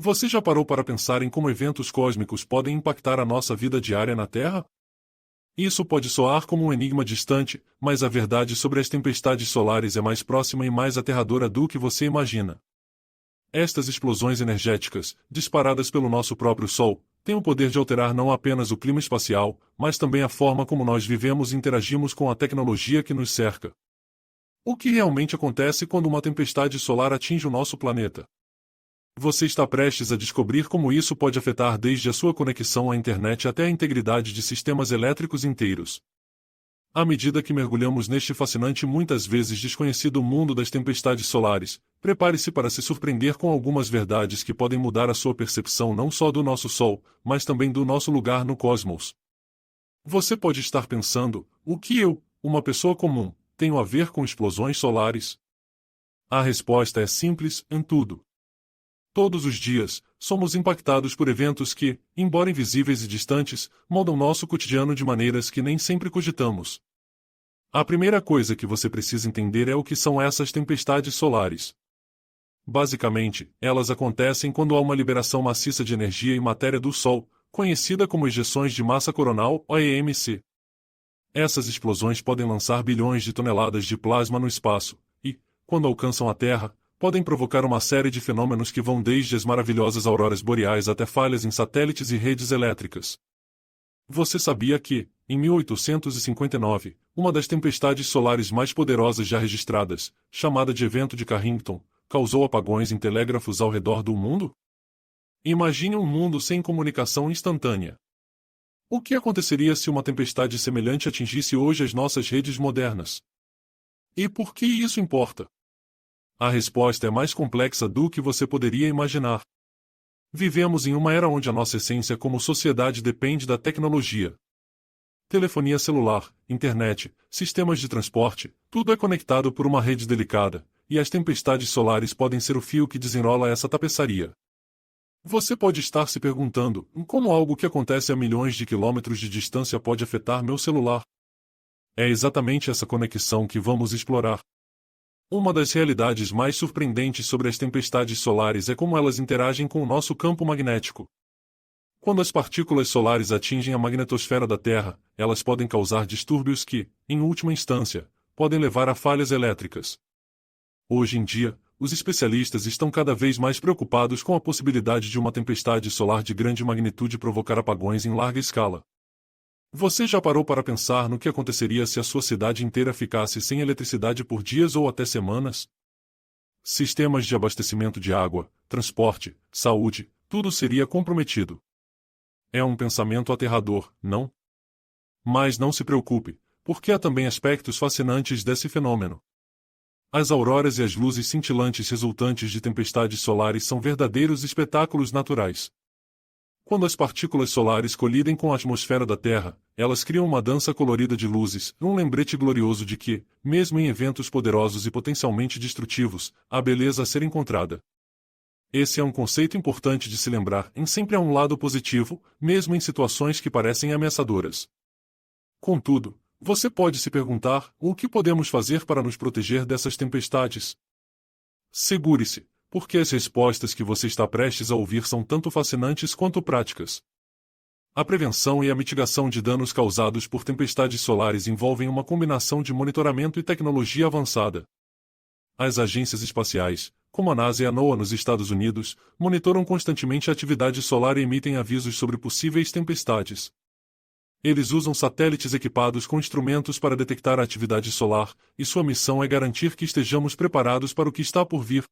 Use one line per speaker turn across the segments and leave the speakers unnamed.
Você já parou para pensar em como eventos cósmicos podem impactar a nossa vida diária na Terra? Isso pode soar como um enigma distante, mas a verdade sobre as tempestades solares é mais próxima e mais aterradora do que você imagina. Estas explosões energéticas, disparadas pelo nosso próprio Sol, têm o poder de alterar não apenas o clima espacial, mas também a forma como nós vivemos e interagimos com a tecnologia que nos cerca. O que realmente acontece quando uma tempestade solar atinge o nosso planeta? Você está prestes a descobrir como isso pode afetar desde a sua conexão à internet até a integridade de sistemas elétricos inteiros. À medida que mergulhamos neste fascinante e muitas vezes desconhecido mundo das tempestades solares, prepare-se para se surpreender com algumas verdades que podem mudar a sua percepção não só do nosso Sol, mas também do nosso lugar no cosmos. Você pode estar pensando, o que eu, uma pessoa comum, tenho a ver com explosões solares? A resposta é simples, em tudo. Todos os dias, somos impactados por eventos que, embora invisíveis e distantes, moldam nosso cotidiano de maneiras que nem sempre cogitamos. A primeira coisa que você precisa entender é o que são essas tempestades solares. Basicamente, elas acontecem quando há uma liberação maciça de energia e matéria do Sol, conhecida como ejeções de massa coronal ou EMC. Essas explosões podem lançar bilhões de toneladas de plasma no espaço, e, quando alcançam a Terra, podem provocar uma série de fenômenos que vão desde as maravilhosas auroras boreais até falhas em satélites e redes elétricas. Você sabia que, em 1859, uma das tempestades solares mais poderosas já registradas, chamada de Evento de Carrington, causou apagões em telégrafos ao redor do mundo? Imagine um mundo sem comunicação instantânea. O que aconteceria se uma tempestade semelhante atingisse hoje as nossas redes modernas? E por que isso importa? A resposta é mais complexa do que você poderia imaginar. Vivemos em uma era onde a nossa essência como sociedade depende da tecnologia. Telefonia celular, internet, sistemas de transporte, tudo é conectado por uma rede delicada, e as tempestades solares podem ser o fio que desenrola essa tapeçaria. Você pode estar se perguntando, como algo que acontece a milhões de quilômetros de distância pode afetar meu celular? É exatamente essa conexão que vamos explorar. Uma das realidades mais surpreendentes sobre as tempestades solares é como elas interagem com o nosso campo magnético. Quando as partículas solares atingem a magnetosfera da Terra, elas podem causar distúrbios que, em última instância, podem levar a falhas elétricas. Hoje em dia, os especialistas estão cada vez mais preocupados com a possibilidade de uma tempestade solar de grande magnitude provocar apagões em larga escala. Você já parou para pensar no que aconteceria se a sua cidade inteira ficasse sem eletricidade por dias ou até semanas? Sistemas de abastecimento de água, transporte, saúde, tudo seria comprometido. É um pensamento aterrador, não? Mas não se preocupe, porque há também aspectos fascinantes desse fenômeno. As auroras e as luzes cintilantes resultantes de tempestades solares são verdadeiros espetáculos naturais. Quando as partículas solares colidem com a atmosfera da Terra, elas criam uma dança colorida de luzes, um lembrete glorioso de que, mesmo em eventos poderosos e potencialmente destrutivos, há beleza a ser encontrada. Esse é um conceito importante de se lembrar, sempre há um lado positivo, mesmo em situações que parecem ameaçadoras. Contudo, você pode se perguntar, o que podemos fazer para nos proteger dessas tempestades? Segure-se, porque as respostas que você está prestes a ouvir são tanto fascinantes quanto práticas. A prevenção e a mitigação de danos causados por tempestades solares envolvem uma combinação de monitoramento e tecnologia avançada. As agências espaciais, como a NASA e a NOAA nos Estados Unidos, monitoram constantemente a atividade solar e emitem avisos sobre possíveis tempestades. Eles usam satélites equipados com instrumentos para detectar a atividade solar, e sua missão é garantir que estejamos preparados para o que está por vir.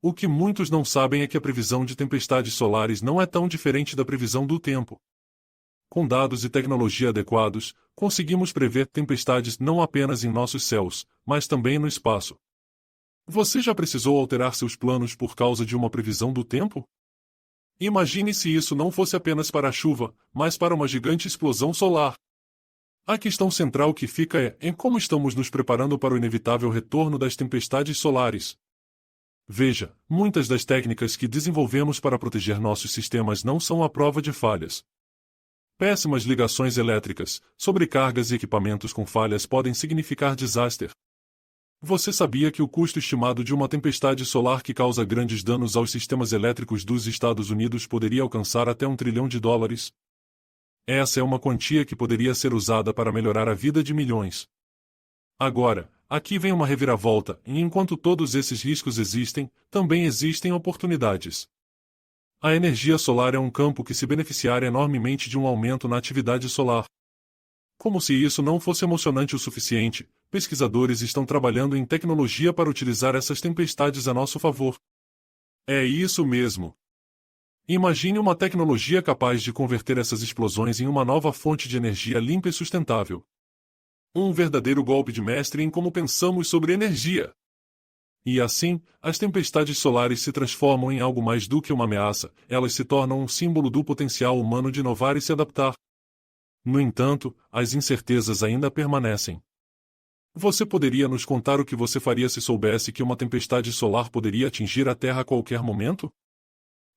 O que muitos não sabem é que a previsão de tempestades solares não é tão diferente da previsão do tempo. Com dados e tecnologia adequados, conseguimos prever tempestades não apenas em nossos céus, mas também no espaço. Você já precisou alterar seus planos por causa de uma previsão do tempo? Imagine se isso não fosse apenas para a chuva, mas para uma gigante explosão solar. A questão central que fica é, em como estamos nos preparando para o inevitável retorno das tempestades solares. Veja, muitas das técnicas que desenvolvemos para proteger nossos sistemas não são à prova de falhas. Péssimas ligações elétricas, sobrecargas e equipamentos com falhas podem significar desastre. Você sabia que o custo estimado de uma tempestade solar que causa grandes danos aos sistemas elétricos dos Estados Unidos poderia alcançar até US$ 1 trilhão? Essa é uma quantia que poderia ser usada para melhorar a vida de milhões. Agora, aqui vem uma reviravolta, e enquanto todos esses riscos existem, também existem oportunidades. A energia solar é um campo que se beneficiará enormemente de um aumento na atividade solar. Como se isso não fosse emocionante o suficiente, pesquisadores estão trabalhando em tecnologia para utilizar essas tempestades a nosso favor. É isso mesmo. Imagine uma tecnologia capaz de converter essas explosões em uma nova fonte de energia limpa e sustentável. Um verdadeiro golpe de mestre em como pensamos sobre energia. E assim, as tempestades solares se transformam em algo mais do que uma ameaça, elas se tornam um símbolo do potencial humano de inovar e se adaptar. No entanto, as incertezas ainda permanecem. Você poderia nos contar o que você faria se soubesse que uma tempestade solar poderia atingir a Terra a qualquer momento?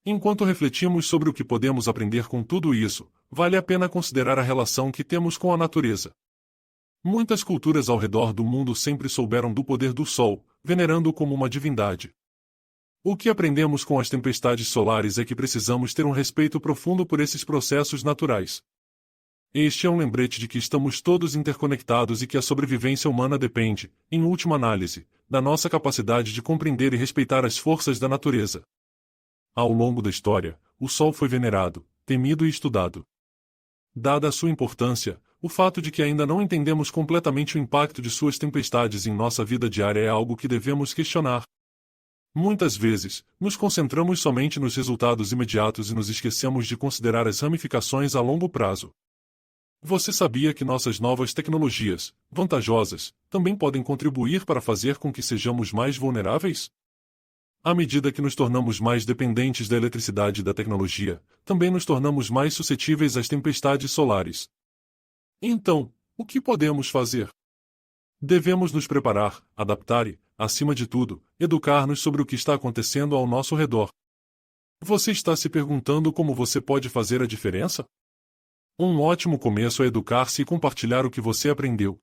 Enquanto refletimos sobre o que podemos aprender com tudo isso, vale a pena considerar a relação que temos com a natureza. Muitas culturas ao redor do mundo sempre souberam do poder do Sol, venerando-o como uma divindade. O que aprendemos com as tempestades solares é que precisamos ter um respeito profundo por esses processos naturais. Este é um lembrete de que estamos todos interconectados e que a sobrevivência humana depende, em última análise, da nossa capacidade de compreender e respeitar as forças da natureza. Ao longo da história, o Sol foi venerado, temido e estudado. Dada a sua importância, o fato de que ainda não entendemos completamente o impacto de suas tempestades em nossa vida diária é algo que devemos questionar. Muitas vezes, nos concentramos somente nos resultados imediatos e nos esquecemos de considerar as ramificações a longo prazo. Você sabia que nossas novas tecnologias, vantajosas, também podem contribuir para fazer com que sejamos mais vulneráveis? À medida que nos tornamos mais dependentes da eletricidade e da tecnologia, também nos tornamos mais suscetíveis às tempestades solares. Então, o que podemos fazer? Devemos nos preparar, adaptar e, acima de tudo, educar-nos sobre o que está acontecendo ao nosso redor. Você está se perguntando como você pode fazer a diferença? Um ótimo começo é educar-se e compartilhar o que você aprendeu.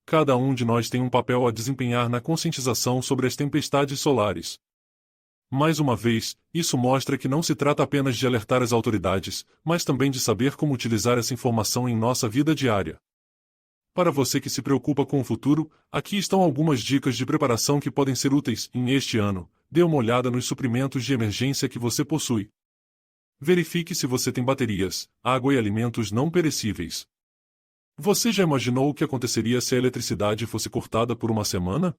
Cada um de nós tem um papel a desempenhar na conscientização sobre as tempestades solares. Mais uma vez, isso mostra que não se trata apenas de alertar as autoridades, mas também de saber como utilizar essa informação em nossa vida diária. Para você que se preocupa com o futuro, aqui estão algumas dicas de preparação que podem ser úteis. Neste ano, dê uma olhada nos suprimentos de emergência que você possui. Verifique se você tem baterias, água e alimentos não perecíveis. Você já imaginou o que aconteceria se a eletricidade fosse cortada por uma semana?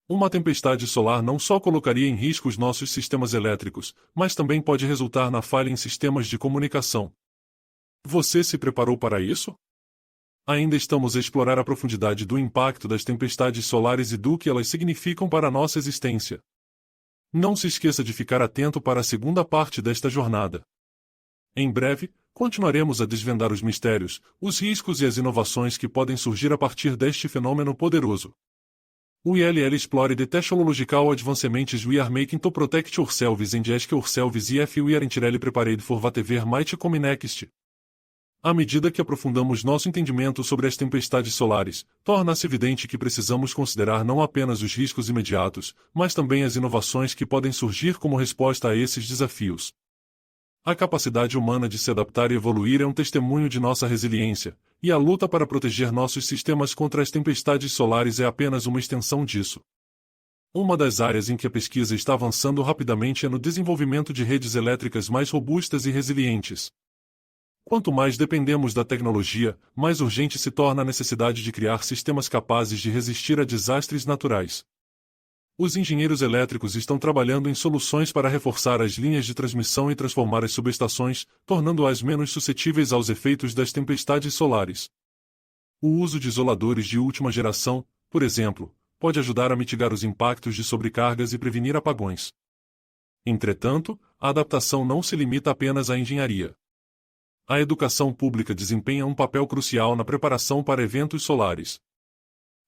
Uma tempestade solar não só colocaria em risco os nossos sistemas elétricos, mas também pode resultar na falha em sistemas de comunicação. Você se preparou para isso? Ainda estamos a explorar a profundidade do impacto das tempestades solares e do que elas significam para a nossa existência. Não se esqueça de ficar atento para a segunda parte desta jornada. Em breve, continuaremos a desvendar os mistérios, os riscos e as inovações que podem surgir a partir deste fenômeno poderoso. We will explore the technological advancements we are making to protect ourselves and ask ourselves if we aren't really prepared for whatever might come next. À medida que aprofundamos nosso entendimento sobre as tempestades solares, torna-se evidente que precisamos considerar não apenas os riscos imediatos, mas também as inovações que podem surgir como resposta a esses desafios. A capacidade humana de se adaptar e evoluir é um testemunho de nossa resiliência, e a luta para proteger nossos sistemas contra as tempestades solares é apenas uma extensão disso. Uma das áreas em que a pesquisa está avançando rapidamente é no desenvolvimento de redes elétricas mais robustas e resilientes. Quanto mais dependemos da tecnologia, mais urgente se torna a necessidade de criar sistemas capazes de resistir a desastres naturais. Os engenheiros elétricos estão trabalhando em soluções para reforçar as linhas de transmissão e transformar as subestações, tornando-as menos suscetíveis aos efeitos das tempestades solares. O uso de isoladores de última geração, por exemplo, pode ajudar a mitigar os impactos de sobrecargas e prevenir apagões. Entretanto, a adaptação não se limita apenas à engenharia. A educação pública desempenha um papel crucial na preparação para eventos solares.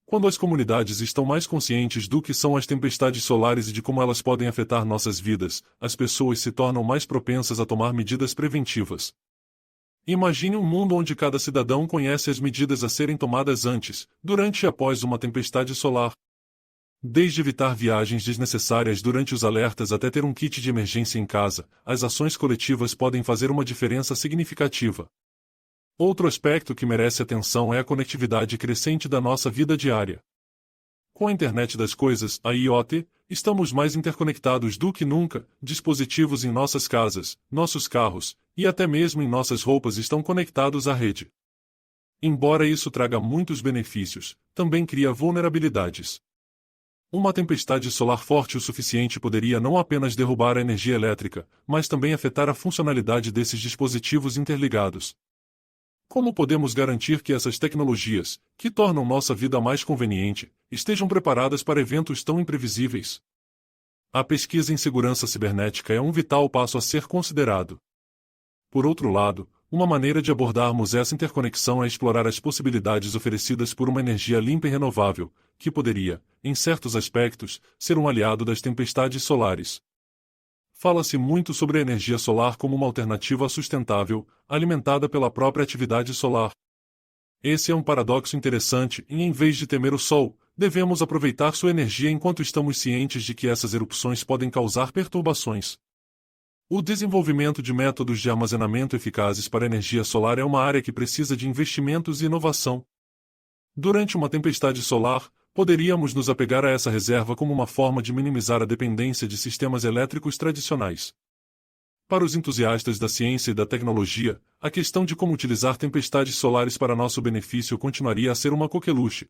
Quando as comunidades estão mais conscientes do que são as tempestades solares e de como elas podem afetar nossas vidas, as pessoas se tornam mais propensas a tomar medidas preventivas. Imagine um mundo onde cada cidadão conhece as medidas a serem tomadas antes, durante e após uma tempestade solar. Desde evitar viagens desnecessárias durante os alertas até ter um kit de emergência em casa, as ações coletivas podem fazer uma diferença significativa. Outro aspecto que merece atenção é a conectividade crescente da nossa vida diária. Com a internet das coisas, a IoT, estamos mais interconectados do que nunca. Dispositivos em nossas casas, nossos carros, e até mesmo em nossas roupas estão conectados à rede. Embora isso traga muitos benefícios, também cria vulnerabilidades. Uma tempestade solar forte o suficiente poderia não apenas derrubar a energia elétrica, mas também afetar a funcionalidade desses dispositivos interligados. Como podemos garantir que essas tecnologias, que tornam nossa vida mais conveniente, estejam preparadas para eventos tão imprevisíveis? A pesquisa em segurança cibernética é um vital passo a ser considerado. Por outro lado, uma maneira de abordarmos essa interconexão é explorar as possibilidades oferecidas por uma energia limpa e renovável, que poderia, em certos aspectos, ser um aliado das tempestades solares. Fala-se muito sobre a energia solar como uma alternativa sustentável, alimentada pela própria atividade solar. Esse é um paradoxo interessante e, em vez de temer o Sol, devemos aproveitar sua energia enquanto estamos cientes de que essas erupções podem causar perturbações. O desenvolvimento de métodos de armazenamento eficazes para energia solar é uma área que precisa de investimentos e inovação. Durante uma tempestade solar, poderíamos nos apegar a essa reserva como uma forma de minimizar a dependência de sistemas elétricos tradicionais. Para os entusiastas da ciência e da tecnologia, a questão de como utilizar tempestades solares para nosso benefício continuaria a ser uma coqueluche.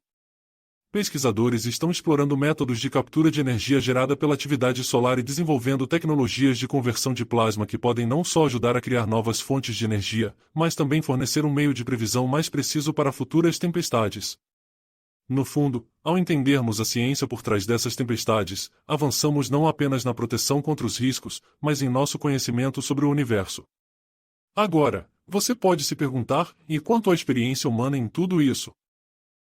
Pesquisadores estão explorando métodos de captura de energia gerada pela atividade solar e desenvolvendo tecnologias de conversão de plasma que podem não só ajudar a criar novas fontes de energia, mas também fornecer um meio de previsão mais preciso para futuras tempestades. No fundo, ao entendermos a ciência por trás dessas tempestades, avançamos não apenas na proteção contra os riscos, mas em nosso conhecimento sobre o universo. Agora, você pode se perguntar, e quanto à experiência humana em tudo isso?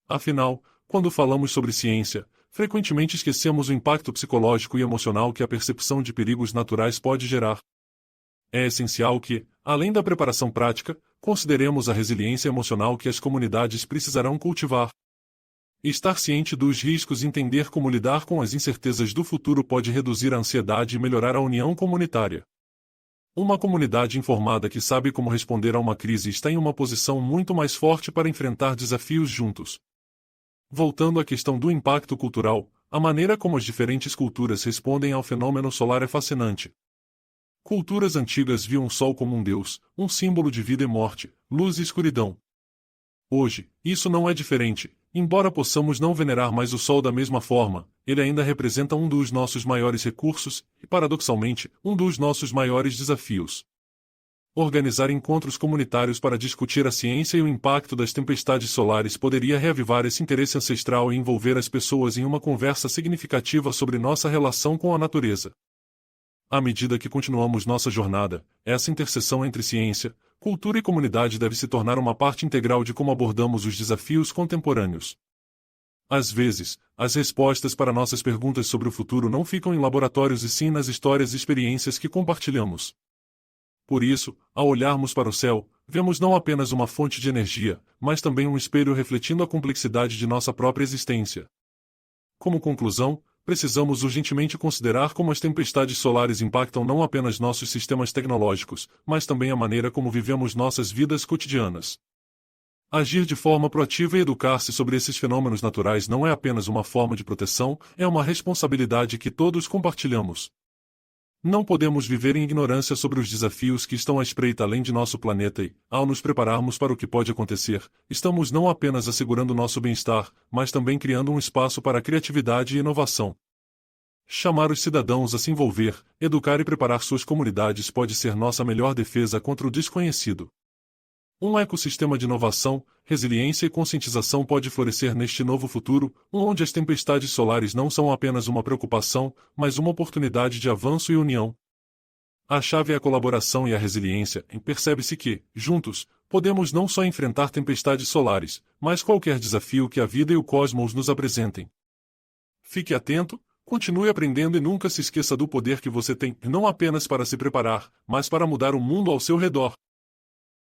Afinal, quando falamos sobre ciência, frequentemente esquecemos o impacto psicológico e emocional que a percepção de perigos naturais pode gerar. É essencial que, além da preparação prática, consideremos a resiliência emocional que as comunidades precisarão cultivar. Estar ciente dos riscos e entender como lidar com as incertezas do futuro pode reduzir a ansiedade e melhorar a união comunitária. Uma comunidade informada que sabe como responder a uma crise está em uma posição muito mais forte para enfrentar desafios juntos. Voltando à questão do impacto cultural, a maneira como as diferentes culturas respondem ao fenômeno solar é fascinante. Culturas antigas viam o Sol como um deus, um símbolo de vida e morte, luz e escuridão. Hoje, isso não é diferente. Embora possamos não venerar mais o Sol da mesma forma, ele ainda representa um dos nossos maiores recursos e, paradoxalmente, um dos nossos maiores desafios. Organizar encontros comunitários para discutir a ciência e o impacto das tempestades solares poderia reavivar esse interesse ancestral e envolver as pessoas em uma conversa significativa sobre nossa relação com a natureza. À medida que continuamos nossa jornada, essa interseção entre ciência, cultura e comunidade deve se tornar uma parte integral de como abordamos os desafios contemporâneos. Às vezes, as respostas para nossas perguntas sobre o futuro não ficam em laboratórios e sim nas histórias e experiências que compartilhamos. Por isso, ao olharmos para o céu, vemos não apenas uma fonte de energia, mas também um espelho refletindo a complexidade de nossa própria existência. Como conclusão, precisamos urgentemente considerar como as tempestades solares impactam não apenas nossos sistemas tecnológicos, mas também a maneira como vivemos nossas vidas cotidianas. Agir de forma proativa e educar-se sobre esses fenômenos naturais não é apenas uma forma de proteção, é uma responsabilidade que todos compartilhamos. Não podemos viver em ignorância sobre os desafios que estão à espreita além de nosso planeta e, ao nos prepararmos para o que pode acontecer, estamos não apenas assegurando nosso bem-estar, mas também criando um espaço para a criatividade e inovação. Chamar os cidadãos a se envolver, educar e preparar suas comunidades pode ser nossa melhor defesa contra o desconhecido. Um ecossistema de inovação, resiliência e conscientização pode florescer neste novo futuro, onde as tempestades solares não são apenas uma preocupação, mas uma oportunidade de avanço e união. A chave é a colaboração e a resiliência, e percebe-se que, juntos, podemos não só enfrentar tempestades solares, mas qualquer desafio que a vida e o cosmos nos apresentem. Fique atento, continue aprendendo e nunca se esqueça do poder que você tem, não apenas para se preparar, mas para mudar o mundo ao seu redor.